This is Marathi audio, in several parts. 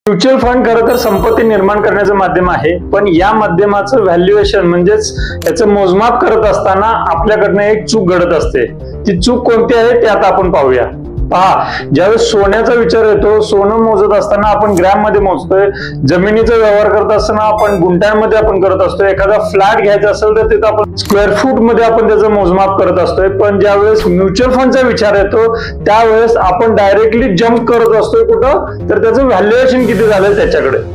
म्युच्युअल फंड खरं तर संपत्ती निर्माण करण्याचं माध्यम आहे, पण या माध्यमाचं व्हॅल्युएशन म्हणजेच याचं मोजमाप करत असताना आपल्याकडनं एक चूक घडत असते। ती चूक कोणती आहे ते आता आपण पाहूया। पहा, ज्यावेळेस सोन्याचा विचार येतो, सोनं मोजत असताना आपण ग्रॅम मध्ये मोजतोय, जमिनीचा व्यवहार करत असताना आपण गुंठ्यांमध्ये आपण करत असतोय, एखादा फ्लॅट घ्यायचा असेल तर तिथं आपण स्क्वेअर फूट मध्ये आपण त्याचं मोजमाप करत असतोय। पण ज्यावेळेस म्युच्युअल फंडचा विचार येतो त्यावेळेस आपण डायरेक्टली जम्प करत असतोय कुठं, तर त्याचं व्हॅल्युएशन किती झालंय त्याच्याकडे।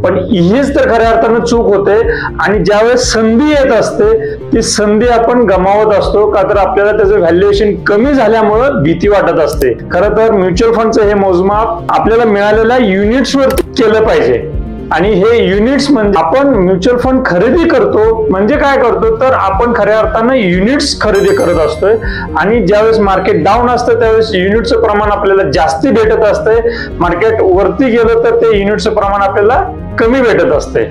पण हीच तर खऱ्या अर्थानं चूक होते आणि ज्यावेळेस संधी येत असते ती संधी आपण गमावत असतो, का तर आपल्याला त्याचं व्हॅल्युएशन कमी झाल्यामुळे भीती वाटत असते। खरं तर म्युच्युअल फंडचं हे मोजमाप आपल्याला मिळालेल्या युनिट्स वर केलं पाहिजे आणि हे युनिट्स म्हणजे आपण म्युच्युअल फंड खरेदी करतो म्हणजे काय करतो, तर आपण खऱ्या अर्थानं युनिट्स खरेदी करत असतोय आणि ज्यावेळेस मार्केट डाऊन असतं त्यावेळेस युनिटचं प्रमाण आपल्याला जास्ती भेटत असते, मार्केट वरती गेलं तर ते युनिटचं प्रमाण आपल्याला कमी भेटत असते।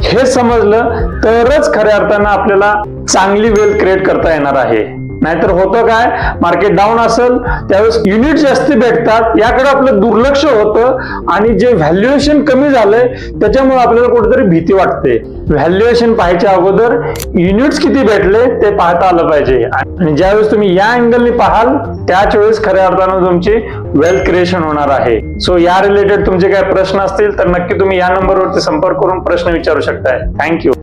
हे समजलं तरच खऱ्या अर्थानं आपल्याला चांगली वेल्थ क्रिएट करता येणार आहे। नाहीतर होतं काय, मार्केट डाऊन असेल त्यावेळेस युनिट जास्ती भेटतात, याकडे आपलं दुर्लक्ष होतं आणि जे व्हॅल्युएशन कमी झालंय त्याच्यामुळे आपल्याला कुठेतरी भीती वाटते। व्हॅल्युएशन पाहायच्या अगोदर युनिट्स किती भेटले ते पाहता आलं पाहिजे आणि ज्यावेळेस तुम्ही या अँगलनी पाहाल त्याच वेळेस खऱ्या अर्थानं तुमची वेल्थ क्रिएशन होणार आहे। सो या रिलेटेड तुमचे काय प्रश्न असतील तर नक्की तुम्ही या नंबरवरती संपर्क करून प्रश्न विचारू शकताय। थँक्यू।